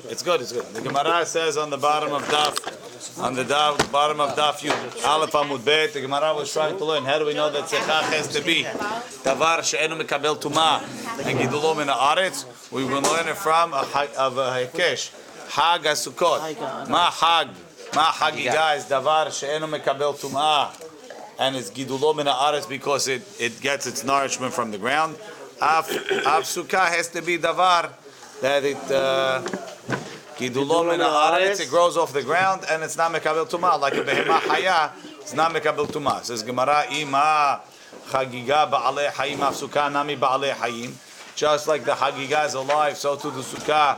It's good. The Gemara says on the bottom of Daf, bottom of Daf Yud Aleph Amud Bet. The Gemara was trying to learn how do we know that Sukah has to be davar she'enu mekabel tumah and gidulo min haaretz. We will learn it from a Hekesh Hag HaSukkot. Ma Hagiga is davar she'enu mekabel tumah, and it's gidulo min haaretz because it gets its nourishment from the ground. Av Sukah has to be davar that it gidulo min haaretz, it grows off the ground and it's not mekabel tumah, like a behemah haya, it's not mekabel tumah. Says Gemara, ima chagiga ba'alei hayim av Sukah nami ba'alei hayim. Just like the chagiga is alive, so too the Sukah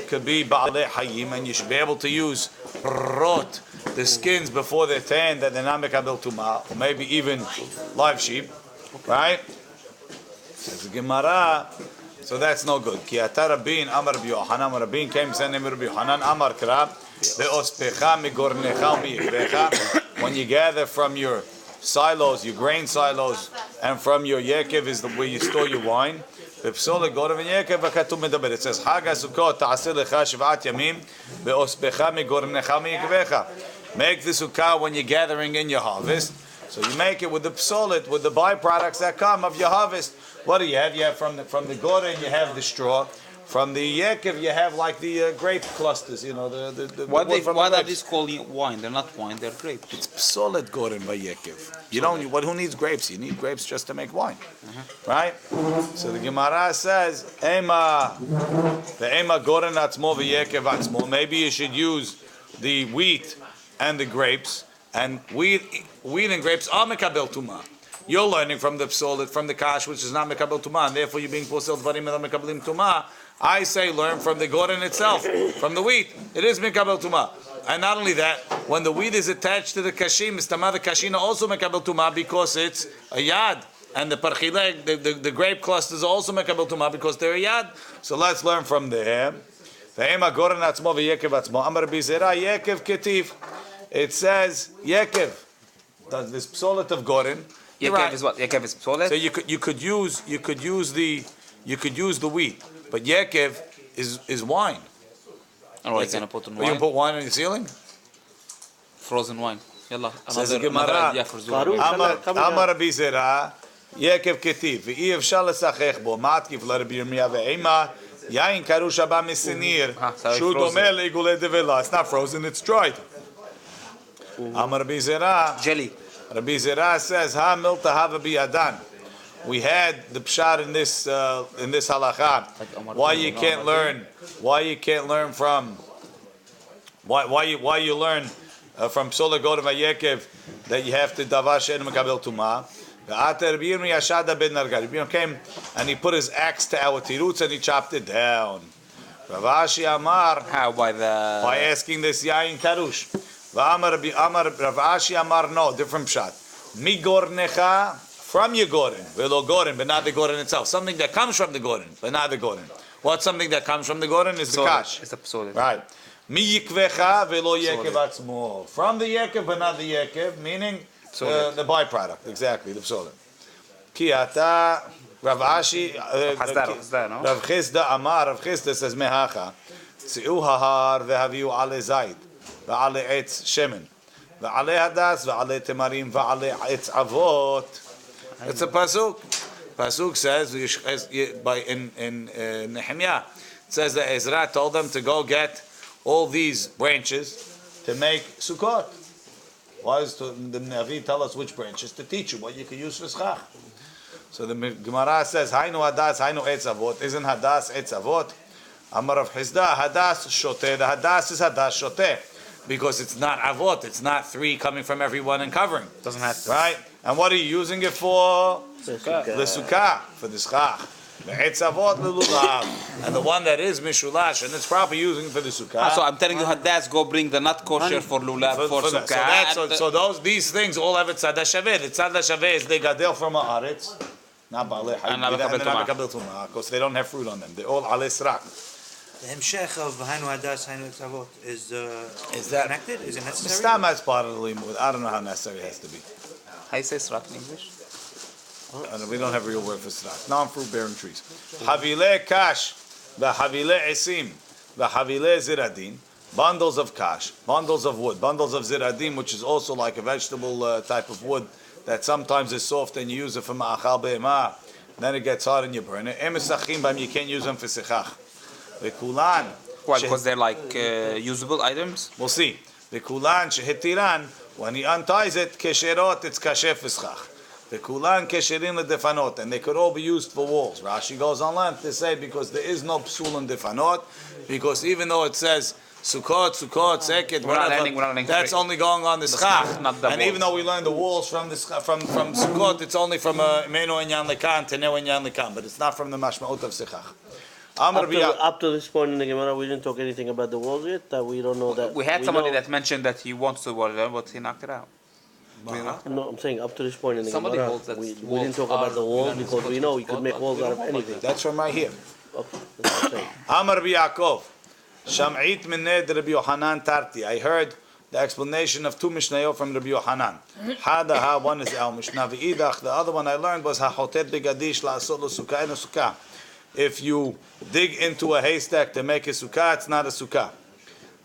could be ba'alei hayim, and you should be able to use rot, the skins before they're tanned, that they're not mekabel tumah, or maybe even live sheep, right? Says the Gemara, so that's no good. Ki ata Rabin Amar Rabbi Yochanan. Rabin came saying Rabbi Yochanan Amar Kra beospecha migornecha u'miyikvecha. When you gather from your silos, your grain silos, and from your yekev is where you store your wine. Bepsolet gorav yekev v'katum medaber. It says Hag HaSukkot ta'aseh lecha shvat yamim beospecha migornecha u'miyikvecha. Make the sukkah when you're gathering in your harvest. So you make it with the psolet, with the byproducts that come of your harvest. What do you have? You have from the goren, you have the straw. From the yekev, you have like the grape clusters. You know the. Why are these called wine? They're not wine. They're grapes. It's psolet goren by yekev. You don't. Who needs grapes? You need grapes just to make wine, right? So the Gemara says, "Ema goren atzmo v'yekev atzmo." Maybe you should use the wheat and the grapes. And wheat and grapes are mekabel tumah. You're learning from the psolet, from the kash, which is not mekabel tumah, and therefore you're being posel dvarim and mekabelim tumah. I say learn from the goren itself, from the wheat. It is mekabel tumah. And not only that, when the wheat is attached to the kashim, mistama the kashina also mekabel tumah because it's a yad. And the parchilek, the grape clusters are also mekabel tumah because they're a yad. So let's learn from there. Ve'ema goren atzmo v'yekev atzmo. Amar Rabbi Zera yekev ketiv. It says yekev. This psolet of goren. Yekev is what? Yekev is psolet. So you could use the wheat, but yekev is wine. All right, gonna put on wine. You can put wine on your ceiling. Frozen wine. Yalla. Says the Gemara. Amar Rabbi Zera yekev ketiv ve'i efshar lesachech bo matkif l'Rabbi Yirmiyah ve'ema yain karush haba misinir shu domeh le'igulei devela. It's not frozen. It's dried. Amar Rabbi Zera jelly. Rabbi Zera says, "Ha milta hava biyadan." We had the pshat in this halakha. Why you can't learn from? Why you learn from psola gorav vayekev that you have to davar she'en mekabel tumah. Rabbi Yirmiyah came and he put his axe to our tirutz and he chopped it down. Rav Ashi Amar, how by asking this yain karush. Amar Rav Ashi Amar, no, different pshat. Mi gornecha, from your goren, velo goren, but not the goren itself. Something that comes from the goren, but not the goren. What's something that comes from the goren is the kash. It's the psolet. Right. Mi yikvecha velo yekev atzmo. From the yekev, but not the yekev, meaning the byproduct. Exactly, the psolet. Ki ata Rav Ashi, Rav Chisda Amar, Rav Chisda says mehacha. Tzi'u hahar vehaviu ale zayit. ועלי עץ שמן, ועלי הדס, ועלי תמרים, ועלי עץ אבות. It's a pasuk. Pasuk says in Nehemiah, it says that Ezra told them to go get all these branches to make Sukkot. Why does the Navi tell us which branches to teach you what you can use for schach? So the Gemara says, Hainu hadas, hainu etz avot. Isn't hadas etz avot? Amar Rav Chisda, hadas shoteh. The hadas is hadas shoteh. Because it's not avot, it's not three coming from everyone and covering. Doesn't have to. Right? And what are you using it for? The Sukah, for the schach. The etz avot lelulav. And the one that is mishulash, and it's proper using it for the Sukah. So I'm telling you, hadas go bring the not kosher for lulav, for Sukah. So these things all have a tzad shaveh. The tzad shaveh is they gadel from haaretz. Not ba'alei hayim. And they're not mekabel tumah, because they don't have fruit on them. They're all alei srak. The hemshech of Hainu Hadas, Hainu Tzavot is that connected? Is it necessary? Stama is part of the limud. I don't know how necessary it has to be. How you say srak in English? We don't have a real word for srak. Non-fruit bearing trees. Havile kash, the havile esim. v'havile ziradim, bundles of kash, bundles of wood, bundles of ziradim, which is also like a vegetable type of wood that sometimes is soft and you use it for ma'achal be'emah. Then it gets hard and you burn it. You can't use them for sichach. V'kulan. Why? Because they're like usable items? We'll see. V'kulan shehitiran, when he unties it, kesherot, it's kasher fischach. V'kulan kesherin ledefanot, and they could all be used for walls. Rashi goes on length to say because there is no psul in defanot, because even though it says Sukah, Seket, whatever, that's only going on the schach. And even though we learned the walls from the from Sukkot, it's only from Meno and Yan Lekan, Teneo and Yan Lekan, but it's not from the Mashmaot of Sechach. Up to this point in the Gemara, we didn't talk anything about the walls yet. We don't know that. We had somebody that mentioned that he wants to wall it, but he knocked it out. No, I'm saying up to this point in the Somebody Gemara, holds that we walls didn't talk about the walls because we know you could make walls out of anything. That's from right here. Okay, that's what I'm saying. Amar Yaakov, Sham'it mined Rabbi Yohanan Tarti. I heard the explanation of two Mishnayot from Rabbi Yohanan. Hadaha, one is our Mishnah v'idach. The other one I learned was hachotet begadish la'asot lo sukkah and a sukkah. If you dig into a haystack to make a sukkah, it's not a sukkah.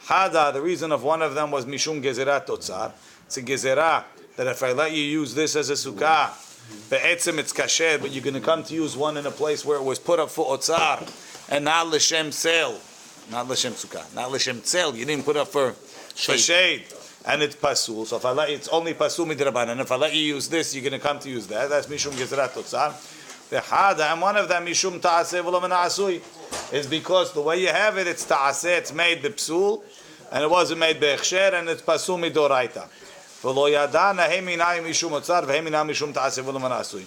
Hada, the reason of one of them was mishum gezerat totzar. It's a gezerah that if I let you use this as a sukkah, be'etzem it's kasher, but you're going to come to use one in a place where it was put up for otzar and not l'shem sale. Not l'shem sukkah, not l'shem tzel. You didn't put up for shade, and it's pasul. So if I let you, it's only pasul midrabanan. And if I let you use this, you're going to come to use that. That's mishum gezerat totzar. The hada, and one of them mishum ta'aseh v'lo min asui, is because the way you have it, it's ta'aseh, it's made b'psul, and it wasn't made b'echsher, and it's pasul midoraita. V'lo yadana heminai mishum otzar v'heminai mishum ta'aseh v'lo min asui.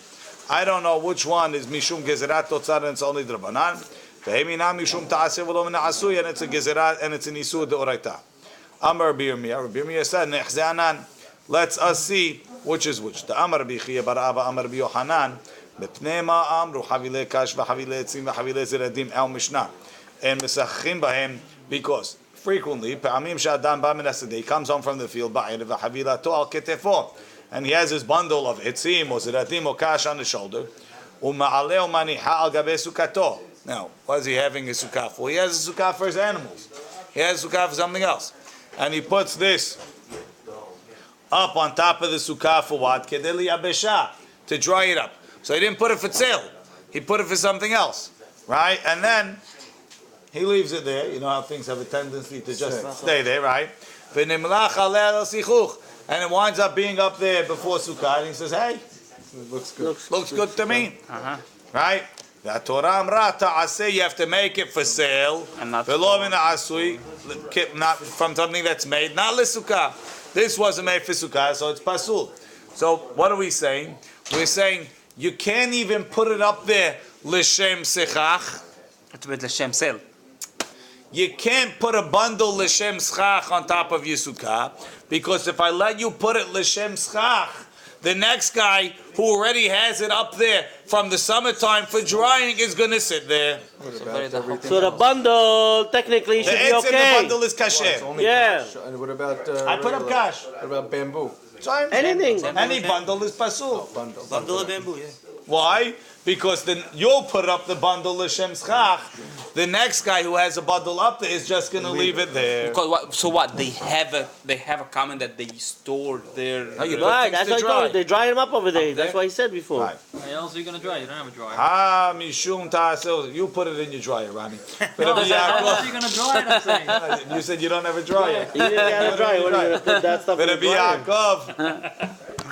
I don't know which one is mishum gezerat totzar and it's only drabanan. V'heminah mishum ta'aseh v'lo min ha'asui, and it's a gezerat and it's an isur deoraita. Amar Rabbi Yirmiyah said, Nechze anan. Let's us see which is which. The Amar Rabbi Chiya bar Abba, Amar Rabbi Yohanan, B'pnei ma amru havile kash v'havile etzim v'havile zeradim el mishnah, and mesachim b'hem, because frequently pe'amim she'adam ba min hasadeh, he comes home from the field ba'ir v'havilato al ketefo, and he has his bundle of etzim or zeradim or kash on the shoulder, u'ma'aleh u'maniha al gabe sukato. Now, what is he having a sukkah for? He has a sukkah for his animals. He has a sukkah for something else. And he puts this up on top of the sukkah for what? Kedeli abesha, to dry it up. So he didn't put it for sale. He put it for something else. Right? And then he leaves it there. You know how things have a tendency to just stay there, right? And it winds up being up there before sukkah. And he says, hey, looks good. Looks good to me. Right? The Torah amra ta'aseh, you have to make it for sale, and not from something that's made, not l'sukkah. This wasn't made for sukkah, so it's pasul. So what are we saying? We're saying you can't even put it up there l'shem sechach. It's with l'shem sel. You can't put a bundle l'shem schach on top of your sukkah, because if I let you put it l'shem schach, the next guy who already has it up there from the summertime for drying is going to sit there. So the bundle technically should be okay. The bundle is kasher. Yeah. And what about I put up cash. What about bamboo? Anything. Any bundle is pasul. Bundle of bamboo, yeah. Why? Because then you'll put up the bundle l'shem schach. The next guy who has a bundle up there is just going to leave it there. Because so what? They have a comment that they store their. Right, that's what I told you. They dry them up over there. That's what he said before. Right. How else are you going to dry? You don't have a dryer. Ah, mishum ta'aseh. You put it in your dryer, Ronnie. How else are you going to dry it, I'm saying? You said you don't have a dryer. You didn't have a dryer. What are you going to put that stuff in the dryer?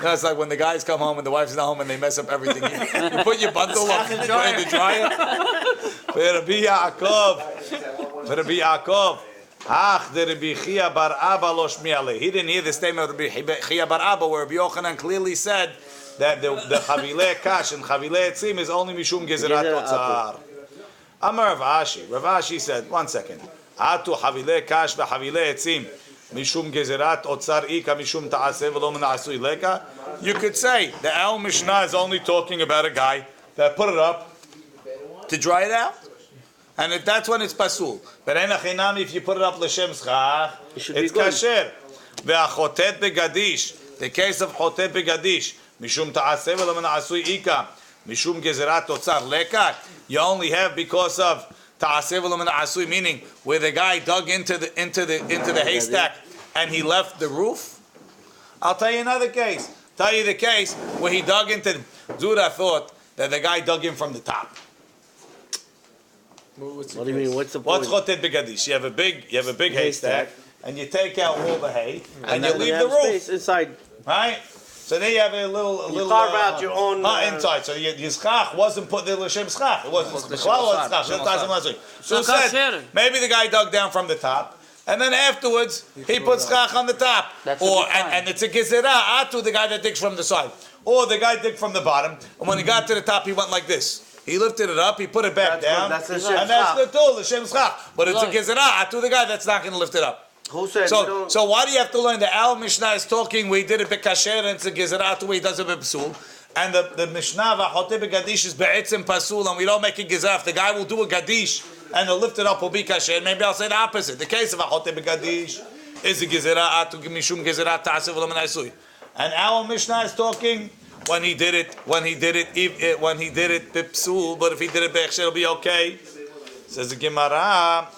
That's like when the guys come home and the wife's not home and they mess up everything. You put your bundle up in the dryer. Rabbi Yaakov. He didn't hear the statement of Rabbi Chiya bar Abba where Rabbi Yochanan clearly said that the chavilei kash and chavilei etzim is only mishum gezerat otzar. Amar Rav Ashi said, 1 second. Atu chavilei kash v'chavilei etzim mishum gezerat otzar ika mishum ta'aseh v'lo min asui leka. You could say the Al Mishnah is only talking about a guy that put it up to dry it out. And if that's when it's pasul. But if you put it up l'shem schach, it's kasher. Ve'achotet begadish. The case of chotet begadish. Mishum ta'aseh v'lo min asui ika. Mishum gezerat otzar leka. You only have because of meaning where the guy dug into the haystack and he left the roof. I'll tell you another case. Tell you the case where he dug into. Zura thought that the guy dug in from the top. What's What do you mean? What's the point? What's chotet begadish? You have a big haystack, and you take out all the hay, and you then leave you the have roof, space inside. right? So then you have a little. You carve out your own inside. So your schach wasn't put the l'shem schach. It wasn't the schach. So said maybe the guy dug down from the top, and then afterwards he put schach on the top, and it's a gezerah atu the guy that digs from the side, or the guy digged from the bottom, and when he got to the top he went like this. He lifted it up, he put it back down, that's and the that's the tool, the shem schach. But it's a gezerah atu the guy that's not going to lift it up. Who said So why do you have to learn? The Al Mishnah is talking. We did it bekasher and it's a gezerah where he does it bepsul, and the Mishnah v'chote begadish is be'etzem pasul, and we don't make a gezerah. If the guy will do a gadish and he'll lift it up, will be kasher. Maybe I'll say the opposite. The case of v'chote begadish is a gezerah atu mishum gezerah ta'aseh v'lo menasui, and our Mishnah is talking when he did it bepsul, but if he did it be'echsher, it'll be okay. Says the Gemara.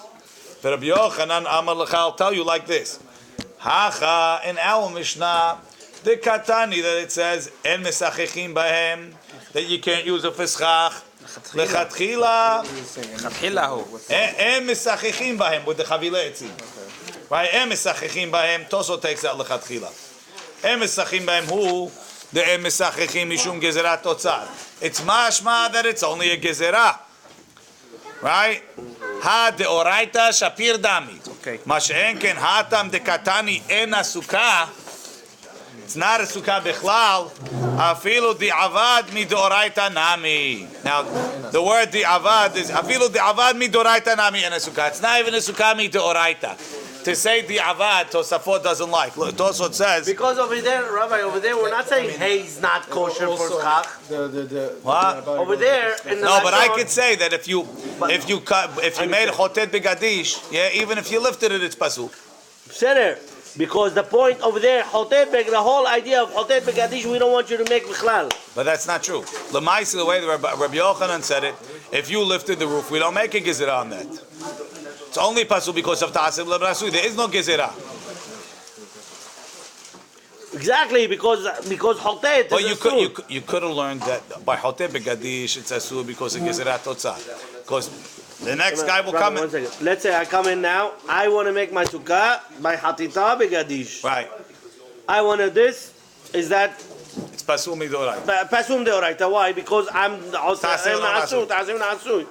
Rabbi Yochanan Amar Lecha, I'll tell you like this. Hacha, in our Mishnah, the Katani that it says, En mesachechim bahem, that you can't use a fischach. Lechatchila. En mesachechim bahem, with the chavile etzim. Right? En mesachechim bahem, Toso takes out lechatchila. En mesachechim bahem, who? The en mesachechim mishum gezerat totzar. It's mashma that it's only a gezerah. Right? Ha de oraita shapir dami. Okay. Mash'enken hatam de katani ena sukah. It's not a sukah bichlal. Afilu di avad mi de oraita nami. Now, the word di avad is afilu di avad mi de oraita nami ena sukah. It's not even a sukah mi de oraita. To say di avad, Tosafot doesn't like. Look, Tosafot says because over there, Rabbi, over there, we're not saying hey, it's not kosher for schach. what? Over there, in the No, but I Lashon- could say that if you made chotet begadish, yeah, even if you lifted it, it's pasul. Center, because the point over there, chotet beg, the whole idea of chotet begadish, we don't want you to make bichlal. But that's not true. L'maisi, the way the Rabbi Yochanan said it, if you lifted the roof, we don't make a gezerah on that. It's only pasul because of ta'aseh l'brasui. There is no gezerah. Exactly, because chotet. But you could have learned that by chotet begadish it's asul because of gezerah totzah. Because the next guy will come in. 1 second. Let's say I come in now. I want to make my sukkah by hatita begadish. Right. I want to this. Is that It's pasul midorai. pasum deoraita? Why? Because I'm asur.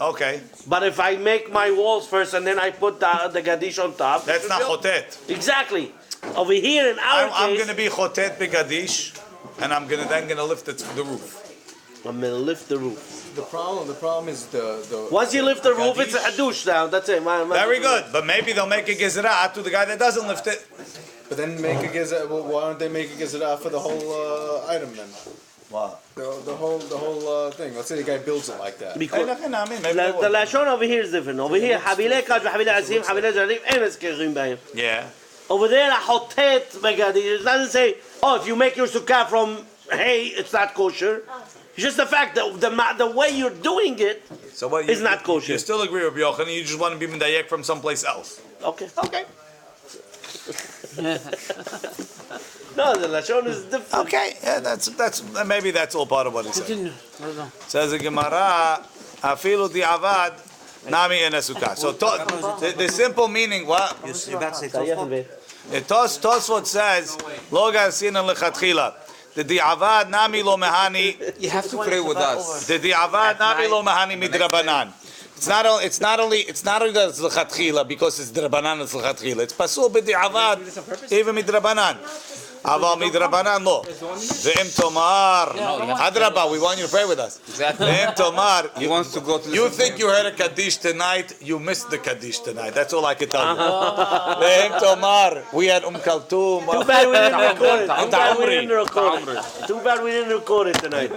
Okay. But if I make my walls first and then I put the gadish on top, That's not chotet. exactly. Over here in our I'm case, going to be chotet begadish, and I'm going to lift the roof. I'm gonna lift the roof. The problem is the Once you lift the roof, it's a hadush now. That's it. Very good. But maybe they'll make a gezerah to the guy that doesn't lift it. But then make a gezerah. Well, why don't they make a gezerah for the whole item then? What? The whole thing. Let's say the guy builds it like that. Because Maybe the lashon over here is different. Over here, habile kaj v'habile asim, habile zarim, en eskechim b'hem. Yeah. Over there, a chotet begadish. It doesn't say, oh, if you make your sukkah from hay, it's not kosher. It's just the fact that the way you're doing it is not kosher. You still agree with Yochanan, you just want to be medayek from someplace else. Okay. No, the lashon is different. Okay, yeah, that's maybe that's all part of what he said. Says the Gemara, afilu di'avad nami en sukkah. So the simple meaning, what? You're about to say Tosfot? Tosfot says, lo garsinan lechatchila. The di'avad nami lo mehani. You have to pray with us. The di'avad nami lo mehani midrabanan. It's not only that it's lechatchila because it's drabanan, it's lechatchila. It's pasul b'di'avad even midrabanan. Aval midrabanan lo. Ve'em tomar. Adraba, we want you to pray with us. Exactly. Ve'em tomar. He wants to go to the You think you heard a Kaddish tonight, you missed the Kaddish tonight. That's all I can tell you. Ve'em tomar. We had Kaltum. Too bad we didn't record it. Too bad we didn't record it tonight.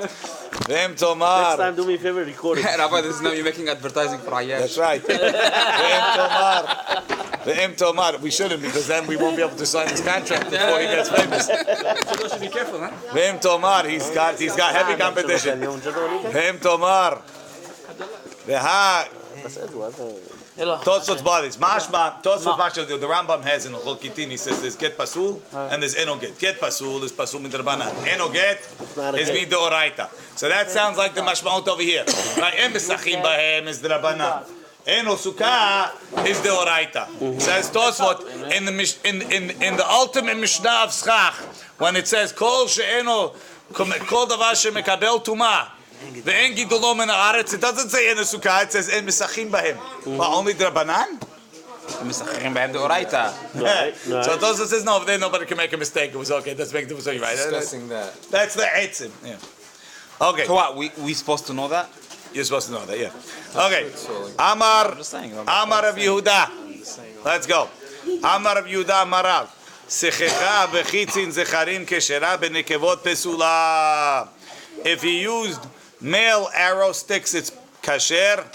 Ve'em Next tomar. time, do me a favor, record it. Rabbi, this is now you're making advertising for Ayyash. That's right. Ve'em tomar. Ve'em tomar. We shouldn't, because then we won't be able to sign his contract before he gets famous. So should be careful, huh? Ve'em tomar. He's got heavy competition. Ve'em tomar. Ve'ha Tosfot's bodies. Mashma, Tosfot Mashma, the Rambam has in Chokitin, he says there's get pasul and there's eno get. Get pasul is pasul midrabanan. Eno get is midoraita. So that sounds like the mashmaut over here. Right? Em besachim bahem is drabanan. Eno Sukah is the oraita. Says Tosfot in the ultimate Mishnah of Schach, when it says Kol she'eno Kol davar shemekabel tumah ve'en gidulo min haaretz, it doesn't say Eno Sukah, it says En misachim bahem. Well, only drabanan? Misachim behem the oraita. So Tosfot says no, then nobody can make a mistake. It was okay. Let's make the mistake right. Discussing that. That's the etzim. Yeah. Okay. So what? We supposed to know that? You're supposed to know that, yeah. Okay. Amar Rav Yehuda. Let's go. Amar Rav Yehuda Marav. Sechecha bechitzin zecharim keshera benekevot pesula. If he used male arrow sticks, it's kasher.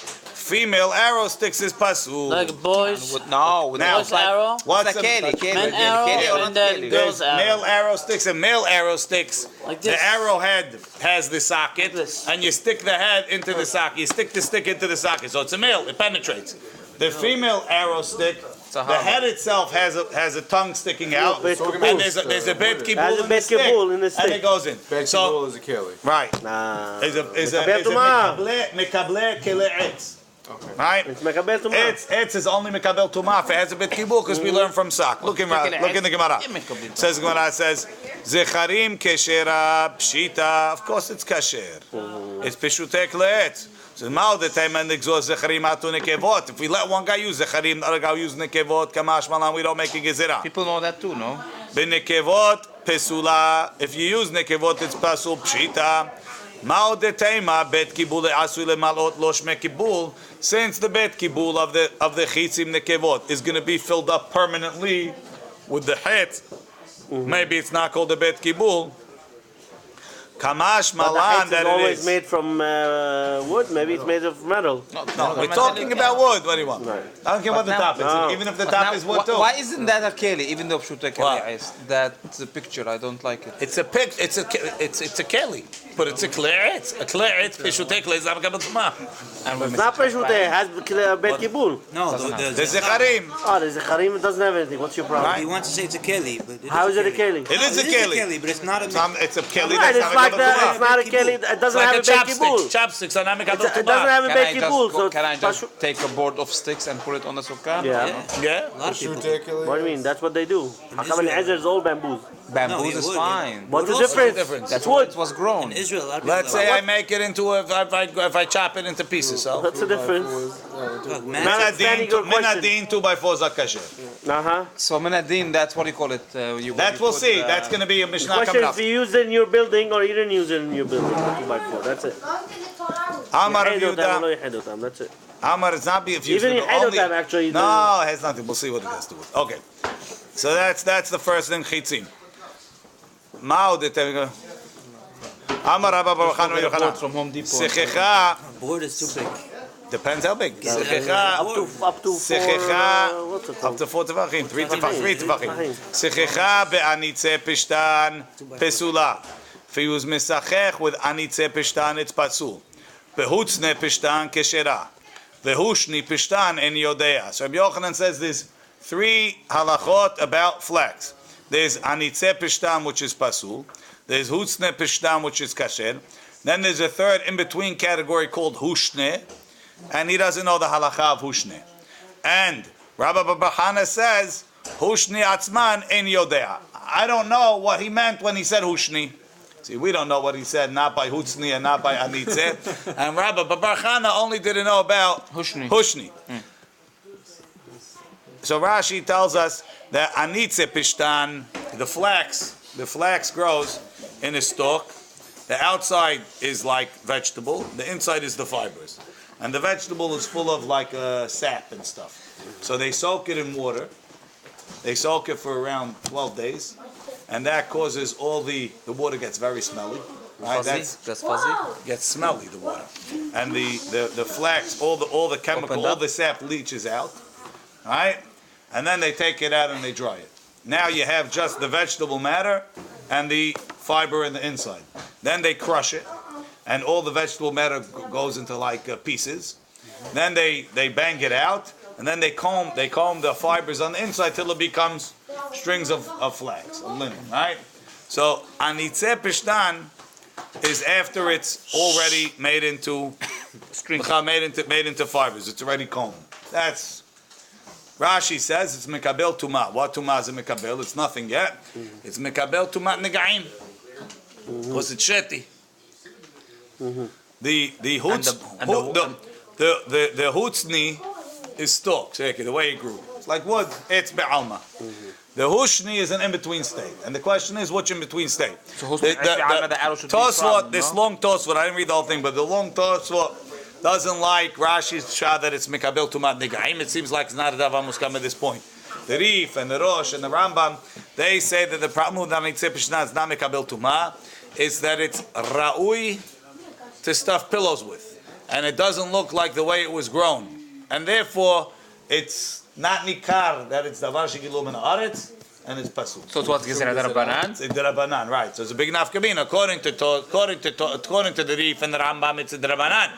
Female arrow sticks is pasul. Like boys. No, Boys arrow. What's a keli? Men arrow and then girls arrow. male arrow sticks and male arrow sticks. Like this. The arrowhead has the socket, This. and you stick the head into the socket. You stick the stick into the socket, so it's a male. It penetrates. The female arrow stick, the head itself has a tongue sticking out, and there's a bet kibul in the stick, and it goes in. So is a keli. right, is a mekable kele etz. Right? Etz is only mekabel tumah. It has a bet kibul because we learn from Sak. Look in the Gemara. Says Gemara zecharim keshera pshita. Of course it's kasher. It's peshutek leetz. So now the time and exhaust zecharim atu nekevot. If we let one guy use zecharim, the other guy use nekevot, kamash malan, we don't make a gezerah. People know that too, no? Benekevot pesula. If you use nekevot, it's pasul pshita. Mao de tema bet kibul asu le malot lo shme kibul. Since the bet kibul of the chitzim nekevot is going to be filled up permanently with the het, maybe it's not called the bet kibul. Kamash malan, that always it is made from wood. Maybe it's made of metal. No, we're talking about wood. What do you want? Right. I don't care what the top is. Even if the top is wood too. Why isn't that a keli? Even though pshuta keli is that's a picture. I don't like it. It's a keli, but it's a kleretz. A kleretz peshutei keli is not mekabel tumah. It's not peshutei. It has bet kibul. No, The zecharim. Oh, the zecharim doesn't have anything. What's your problem? He wants to say it's a keli, but How is it a keli? It is a keli. but it's not a. It's a keli. Right, That's it's not like mekabel it's not a keli. It doesn't have a bet kibul. Chopsticks are not mekabel It doesn't tumah. have a bet kibul. So Can I just take a board of sticks and put it on the sukkah? yeah. Yeah. A lot of people. What do you mean? That's what they do. How come in Ezer is all bamboos? Bamboo No, is wood, fine. What's the also difference? difference? That's Wood wood. was grown. In Israel, a lot of people. Let's say I make it into if I chop it into pieces. So What's the difference? Look, understanding your question. Minadin 2x4 zakasher. So menadin, that's what you call it. That we'll see. That's going to be a Mishnah Question coming is up. if you use it in your building or you didn't use it in your building. 2x4. That's it. Amar Rav You Yehuda. had it, that's it. Amar is not be if you Even should in Edo only. time, actually. No, it has nothing. We'll see what it has to do with. Okay, so that's the first thing. Chitzim. Mao de Tevga. Amar Rabbi Baruchanu Yochanan. from Home Depot. Sechecha board is too big. depends how big. Sechecha Up to Sechecha what's it up called? to 4 tefachim, 3 tefachim. Sechecha be'anitze pishtan pesula. If he was misachech with anitze pishtan, it's pasul. Behutzne pishtan keshera. Vehushni pishtan en yodea. So Rabbi Yochanan says there's 3 halachot about flax. There's anitze pishtan, which is pasul. There's hutzne pishtan, which is kasher. Then there's a third in between category called hushne, and he doesn't know the halacha of hushne. And Rabbi Babachana says hushni atzman en yodea. I don't know what he meant when he said hushni. See, we don't know what he said, not by Hutzni and not by Anitze. And Rabbi Baruchana only didn't know about Hushni. So Rashi tells us that Anitze Pishtan, the flax grows in a stalk. The outside is like vegetable, the inside is the fibers. And the vegetable is full of like sap and stuff. So they soak it in water. They soak it for around 12 days. And that causes all the water gets very smelly, right? That's fuzzy. Gets smelly, the water, and the flax, all the chemical, all the sap leaches out, right? And then they take it out and they dry it. Now you have just the vegetable matter and the fiber in the inside. Then they crush it, and all the vegetable matter goes into like pieces, Then they bang it out, and then they comb the fibers on the inside till it becomes strings of flax, of linen, right? So anitzeh pishtan is after it's already made into strings, made into fibers. It's already combed. That's Rashi says it's mekabel tuma. What tuma is it mekabel? It's nothing yet. It's mekabel tumat negaim. Was it sheti? The hutzni is stalks. The way it grew, it's like wood. It's be'alma. The hushni is an in-between state, and the question is, which in-between state? So The Tosfot, this long Tosfot, I didn't read the whole thing, but the long Tosfot doesn't like Rashi's shah that it's mikabel tumat negaim. It seems like it's not a davar muskam at this point. The Rif and the Rosh and the Rambam, they say that the problem with anitzeh pishna is not mikabel tumah, is that it's ra'ui to stuff pillows with, and it doesn't look like the way it was grown, and therefore it's not nikar that it's davar shegilu min haaretz, and it's pasul. So it's what's considered Rabbanan? It's the Rabbanan, right? So it's a big nafkamina. According to the Rif and the Rambam, it's a Rabbanan,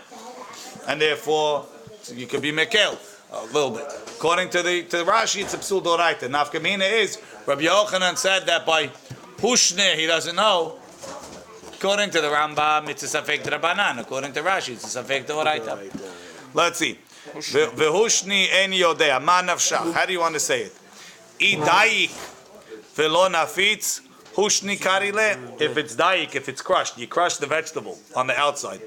and therefore you could be mekel a little bit. According to the Rashi, it's a psul doraita. Nafkamina is Rabbi Yochanan said that by pushne he doesn't know. According to the Rambam, it's a safek Rabbanan. According to Rashi, it's a safek doraita. Let's see. V'hushni en yodea ma nafshach. How do you want to say it? Idayik v'lo nafitz hushni karile. If it's dayik, if it's crushed, you crush the vegetable on the outside.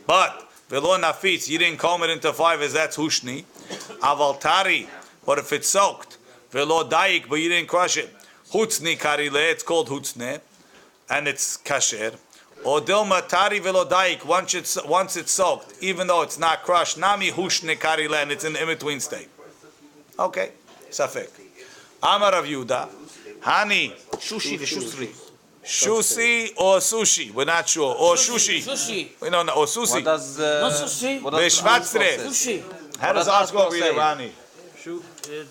But v'lo nafitz, you didn't comb it into fibers. That's hushni. Aval tari. But if it's soaked, v'lo dayik, but you didn't crush it, hutzni karile. It's called hutzne, and it's kasher. Or dilma tari velo daik, once it's soaked, even though it's not crushed, nami hushne karile, and it's in the in-between state. Okay, safek. Amar Rav Yehuda, hani Shushi v'shusri. shusi or sushi? We're not sure. Or shushi. Sushi. We don't know. Or sushi. What does No sushi. what does V'shvatzre. Sushi. How does Oscar read it, Rani? Sushi?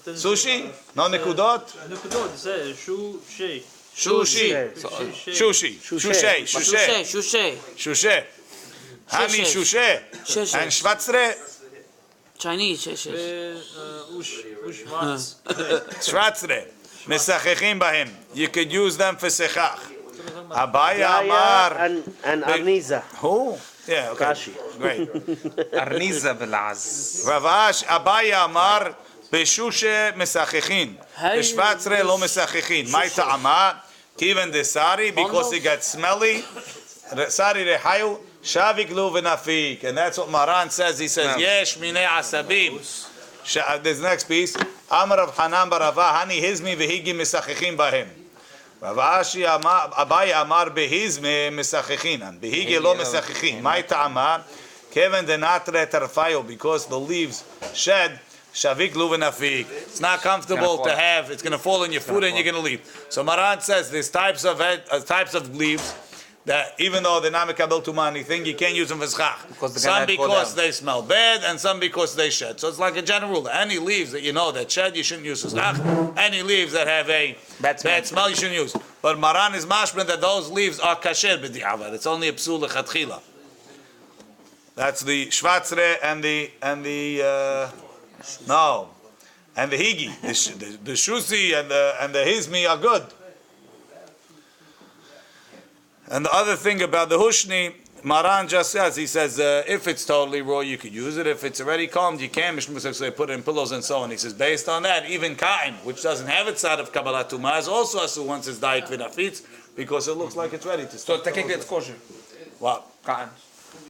Sushi? No nekudot? Nekudot, it says shu-shi. Sushi. Sushi. Shushe. Shushe. Shushe. Shushe. Hani shushe. And shvatzre. Chinese. Shushe. Ushvatz. Shvatzre. Mesachechim bahem. You could use them for sechach. Abaya Amar. and Arniza. Who? Yeah, okay. Rashi. Great. Arniza belaz? Ravash Abaya Amar Beshushe Mesachechin. Beshvatzre lo Mesachechin. My ta'ama. Kiven de sari, because it gets smelly. Sari rehayu. Shavik lu v'nafik. And that's what Maran says. He says, Yesh minei asabim. This next piece. Amar Rav Hanan bar Rava. Hani hizmi v'higi mesachechin bahem. Ravashi Abaya Amar behizmi mesachechinan. Behigi lo mesachechin. My ta'ama. Kiven de natre tarfayo. Because the leaves shed. Shavik luvenafik. It's not comfortable to have. It's going to fall in your food and you're going to leave. So Maran says there's types of leaves that even though they're not mekabel tuma anything, you can't use them for schach. Some because they smell bad and some because they shed. So it's like a general rule. Any leaves that you know that shed, you shouldn't use for schach. Any leaves that have a bad smell, you shouldn't use. But Maran is mashman that those leaves are kasher b'di'avad. It's only a psul lechatchila. That's the shvatzre and the no, and the higi, the shusi and the hizmi are good. And the other thing about the hushni, Maran just says, he says if it's totally raw, you could use it. If it's already calmed, you can. So they put it in pillows and so on. He says based on that, even kain, which doesn't have its side of kabbalat tumah, is also asu once it's daik v'nafitz because it looks like it's ready to start. So technically it's kosher. What? Kain.